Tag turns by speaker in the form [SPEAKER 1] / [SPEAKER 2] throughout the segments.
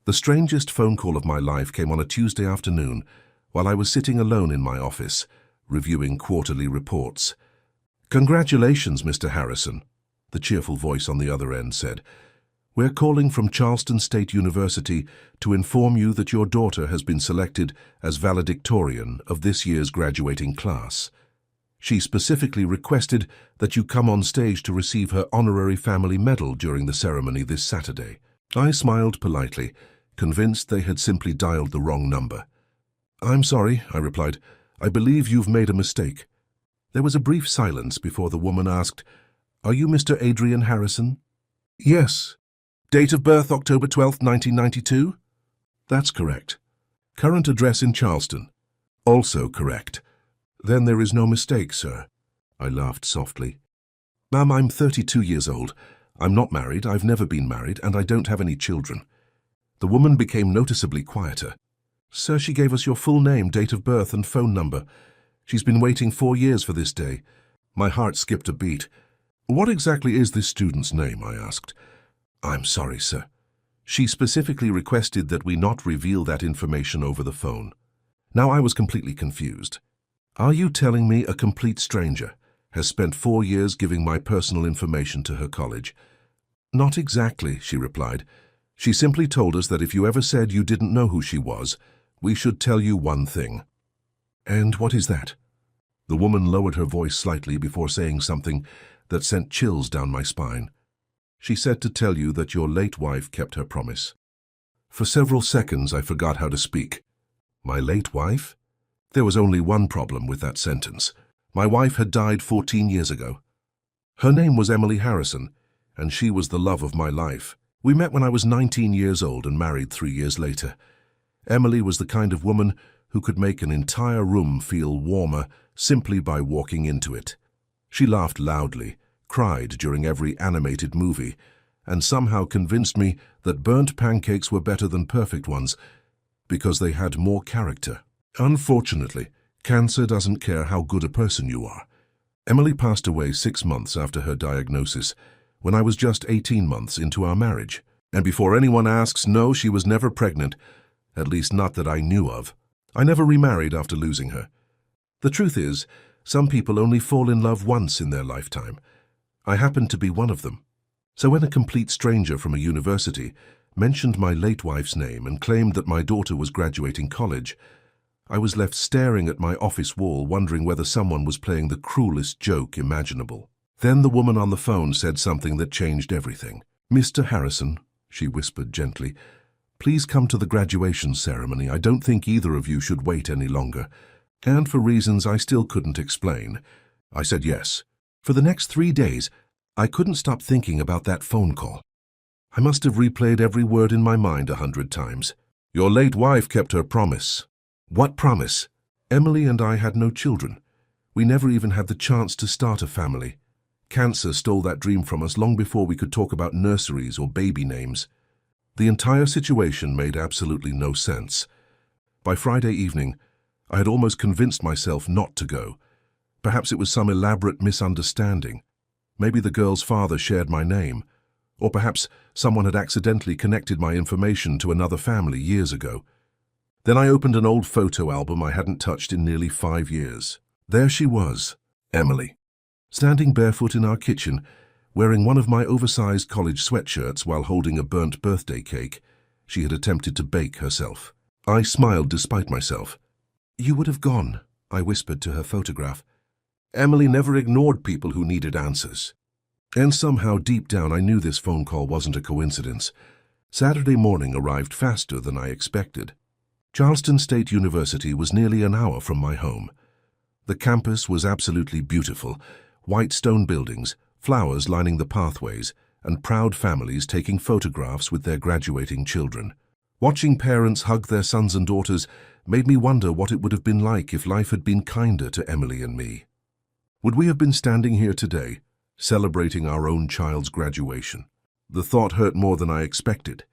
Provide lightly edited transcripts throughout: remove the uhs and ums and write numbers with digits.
[SPEAKER 1] The strangest phone call of my life came on a Tuesday afternoon while I was sitting alone in my office, reviewing quarterly reports. "Congratulations, Mr. Harrison," the cheerful voice on the other end said. "We're calling from Charleston State University to inform you that your daughter has been selected as valedictorian of this year's graduating class. She specifically requested that you come on stage to receive her honorary family medal during the ceremony this Saturday." I smiled politely, convinced they had simply dialed the wrong number. "I'm sorry," I replied. "I believe you've made a mistake." There was a brief silence before the woman asked, "Are you Mr. Adrian Harrison?" "Yes." "Date of birth October 12th, 1992? "That's correct." "Current address in Charleston?" "Also correct." "Then there is no mistake, sir." I laughed softly. "Ma'am, I'm 32 years old. I'm not married, I've never been married, and I don't have any children." The woman became noticeably quieter. "Sir, she gave us your full name, date of birth, and phone number. She's been waiting 4 years for this day." My heart skipped a beat. "What exactly is this student's name?" I asked. "I'm sorry, sir. She specifically requested that we not reveal that information over the phone." Now I was completely confused. "Are you telling me a complete stranger has spent 4 years giving my personal information to her college?" "Not exactly," she replied. "She simply told us that if you ever said you didn't know who she was, we should tell you one thing." "And what is that?" The woman lowered her voice slightly before saying something that sent chills down my spine. "She said to tell you that your late wife kept her promise." For several seconds I forgot how to speak. My late wife? There was only one problem with that sentence. My wife had died 14 years ago. Her name was Emily Harrison, and she was the love of my life. We met when I was 19 years old and married 3 years later. Emily was the kind of woman who could make an entire room feel warmer simply by walking into it. She laughed loudly, cried during every animated movie, and somehow convinced me that burnt pancakes were better than perfect ones because they had more character. Unfortunately, cancer doesn't care how good a person you are. Emily passed away 6 months after her diagnosis, when I was just 18 months into our marriage. And before anyone asks, no, she was never pregnant, at least not that I knew of. I never remarried after losing her. The truth is, some people only fall in love once in their lifetime. I happened to be one of them. So when a complete stranger from a university mentioned my late wife's name and claimed that my daughter was graduating college, I was left staring at my office wall, wondering whether someone was playing the cruelest joke imaginable. Then the woman on the phone said something that changed everything. "Mr. Harrison," she whispered gently, "please come to the graduation ceremony. I don't think either of you should wait any longer." And for reasons I still couldn't explain, I said yes. For the next 3 days, I couldn't stop thinking about that phone call. I must have replayed every word in my mind 100 times. "Your late wife kept her promise." "What promise?" "Emily and I had no children. We never even had the chance to start a family. Cancer stole that dream from us long before we could talk about nurseries or baby names." The entire situation made absolutely no sense. By Friday evening, I had almost convinced myself not to go. Perhaps it was some elaborate misunderstanding. Maybe the girl's father shared my name, or perhaps someone had accidentally connected my information to another family years ago. Then I opened an old photo album I hadn't touched in nearly 5 years. There she was, Emily, standing barefoot in our kitchen, wearing one of my oversized college sweatshirts while holding a burnt birthday cake she had attempted to bake herself. I smiled despite myself. "You would have gone," I whispered to her photograph. Emily never ignored people who needed answers. And somehow deep down I knew this phone call wasn't a coincidence. Saturday morning arrived faster than I expected. Charleston State University was nearly an hour from my home. The campus was absolutely beautiful. White stone buildings, flowers lining the pathways, and proud families taking photographs with their graduating children. Watching parents hug their sons and daughters made me wonder what it would have been like if life had been kinder to Emily and me. Would we have been standing here today, celebrating our own child's graduation? The thought hurt more than I expected.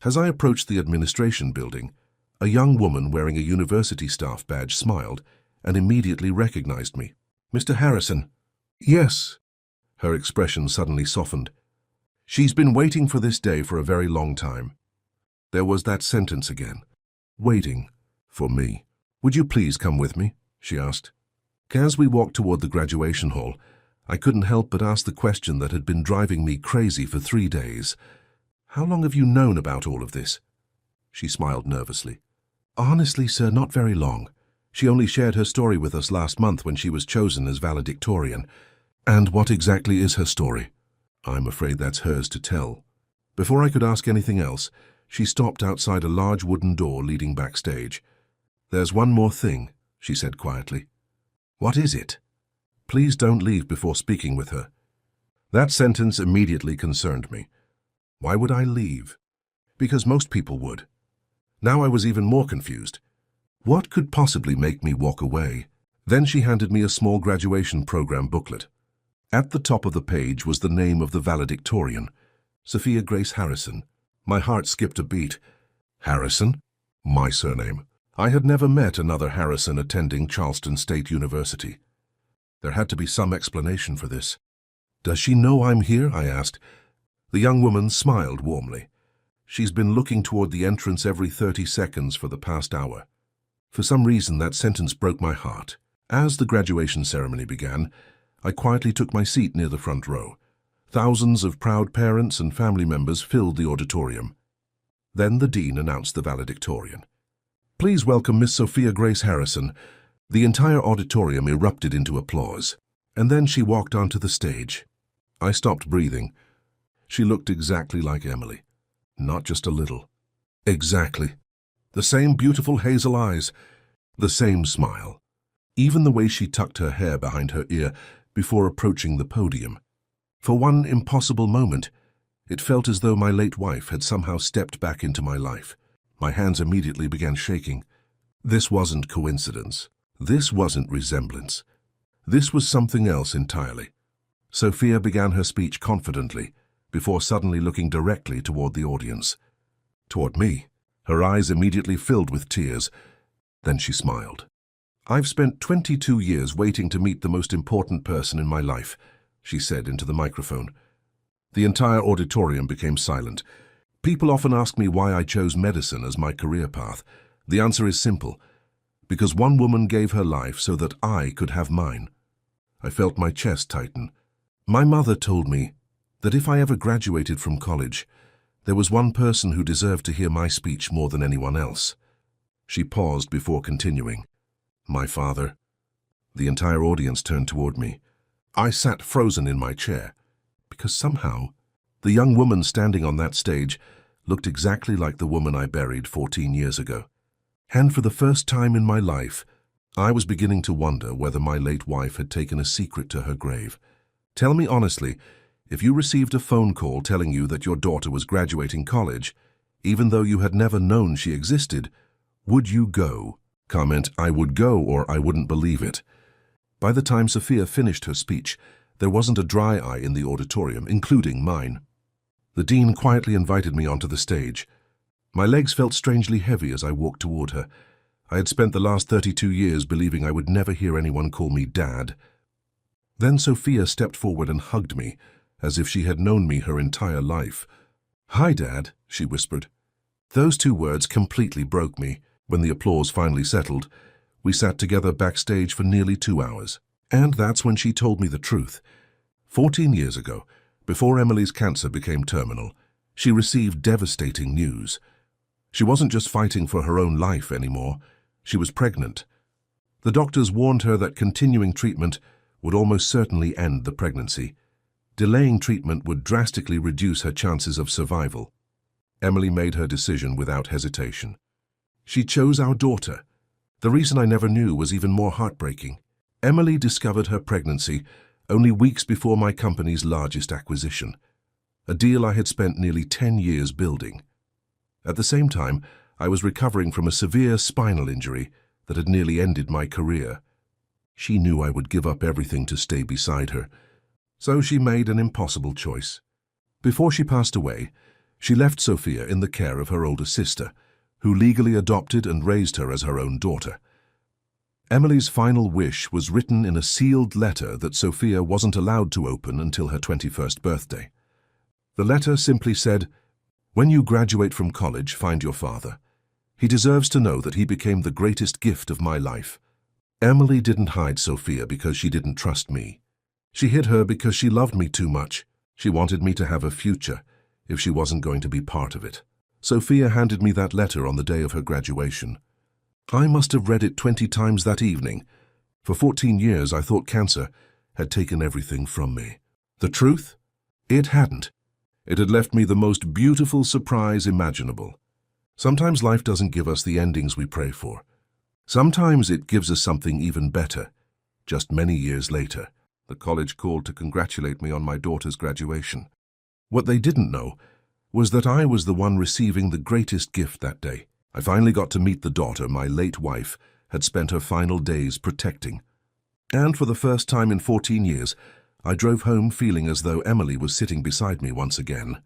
[SPEAKER 1] As I approached the administration building, a young woman wearing a university staff badge smiled and immediately recognized me. "Mr. Harrison." "Yes." Her expression suddenly softened. "She's been waiting for this day for a very long time." There was that sentence again. Waiting. For me. Would you please come with me? She asked. As we walked toward the graduation hall, I couldn't help but ask the question that had been driving me crazy for 3 days. How long have you known about all of this? She smiled nervously. Honestly, sir, not very long. She only shared her story with us last month when she was chosen as valedictorian. And what exactly is her story? I'm afraid that's hers to tell. Before I could ask anything else, she stopped outside a large wooden door leading backstage. There's one more thing, she said quietly. What is it? Please don't leave before speaking with her. That sentence immediately concerned me. Why would I leave? Because most people would. Now I was even more confused. What could possibly make me walk away? Then she handed me a small graduation program booklet. At the top of the page was the name of the valedictorian, Sophia Grace Harrison. My heart skipped a beat. Harrison? My surname. I had never met another Harrison attending Charleston State University. There had to be some explanation for this. Does she know I'm here? I asked. The young woman smiled warmly. She's been looking toward the entrance every 30 seconds for the past hour. For some reason, that sentence broke my heart. As the graduation ceremony began, I quietly took my seat near the front row. Thousands of proud parents and family members filled the auditorium. Then the dean announced the valedictorian. Please welcome Miss Sophia Grace Harrison. The entire auditorium erupted into applause, and then she walked onto the stage. I stopped breathing. She looked exactly like Emily. Not just a little. Exactly. The same beautiful hazel eyes, the same smile. Even the way she tucked her hair behind her ear before approaching the podium. For one impossible moment, it felt as though my late wife had somehow stepped back into my life. My hands immediately began shaking. This wasn't coincidence. This wasn't resemblance. This was something else entirely. Sophia began her speech confidently, before suddenly looking directly toward the audience. Toward me. Her eyes immediately filled with tears. Then she smiled. I've spent 22 years waiting to meet the most important person in my life, she said into the microphone. The entire auditorium became silent. People often ask me why I chose medicine as my career path. The answer is simple. Because one woman gave her life so that I could have mine. I felt my chest tighten. My mother told me that if I ever graduated from college, there was one person who deserved to hear my speech more than anyone else. She paused before continuing. My father. The entire audience turned toward me. I sat frozen in my chair, because somehow, the young woman standing on that stage looked exactly like the woman I buried 14 years ago. And for the first time in my life, I was beginning to wonder whether my late wife had taken a secret to her grave. Tell me honestly, if you received a phone call telling you that your daughter was graduating college, even though you had never known she existed, would you go? Comment, I would go or I wouldn't believe it. By the time Sophia finished her speech, there wasn't a dry eye in the auditorium, including mine. The dean quietly invited me onto the stage. My legs felt strangely heavy as I walked toward her. I had spent the last 32 years believing I would never hear anyone call me Dad. Then Sophia stepped forward and hugged me, as if she had known me her entire life. Hi, Dad, she whispered. Those 2 words completely broke me. When the applause finally settled, we sat together backstage for nearly 2 hours. And that's when she told me the truth. 14 years ago, before Emily's cancer became terminal, she received devastating news. She wasn't just fighting for her own life anymore. She was pregnant. The doctors warned her that continuing treatment would almost certainly end the pregnancy. Delaying treatment would drastically reduce her chances of survival. Emily made her decision without hesitation. She chose our daughter. The reason I never knew was even more heartbreaking. Emily discovered her pregnancy only weeks before my company's largest acquisition, a deal I had spent nearly 10 years building. At the same time, I was recovering from a severe spinal injury that had nearly ended my career. She knew I would give up everything to stay beside her, so she made an impossible choice. Before she passed away, she left Sophia in the care of her older sister, who legally adopted and raised her as her own daughter. Emily's final wish was written in a sealed letter that Sophia wasn't allowed to open until her 21st birthday. The letter simply said, When you graduate from college, find your father. He deserves to know that he became the greatest gift of my life. Emily didn't hide Sophia because she didn't trust me. She hid her because she loved me too much. She wanted me to have a future, if she wasn't going to be part of it. Sophia handed me that letter on the day of her graduation. I must have read it 20 times that evening. For 14 years, I thought cancer had taken everything from me. The truth? It hadn't. It had left me the most beautiful surprise imaginable. Sometimes life doesn't give us the endings we pray for. Sometimes it gives us something even better. Just many years later, the college called to congratulate me on my daughter's graduation. What they didn't know was that I was the one receiving the greatest gift that day. I finally got to meet the daughter my late wife had spent her final days protecting. And for the first time in 14 years, I drove home feeling as though Emily was sitting beside me once again.